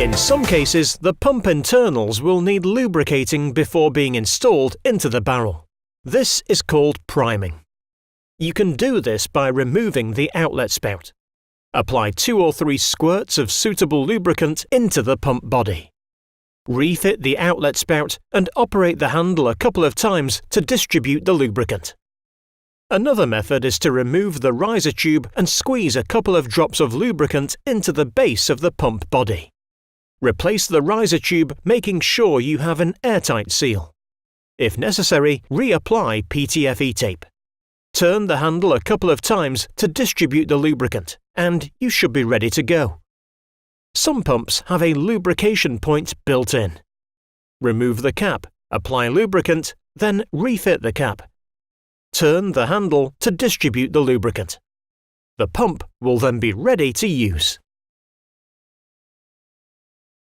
In some cases, the pump internals will need lubricating before being installed into the barrel. This is called priming. You can do this by removing the outlet spout. Apply 2 or 3 squirts of suitable lubricant into the pump body. Refit the outlet spout and operate the handle a couple of times to distribute the lubricant. Another method is to remove the riser tube and squeeze a couple of drops of lubricant into the base of the pump body. Replace the riser tube, making sure you have an airtight seal. If necessary, reapply PTFE tape. Turn the handle a couple of times to distribute the lubricant, and you should be ready to go. Some pumps have a lubrication point built in. Remove the cap, apply lubricant, then refit the cap. Turn the handle to distribute the lubricant. The pump will then be ready to use.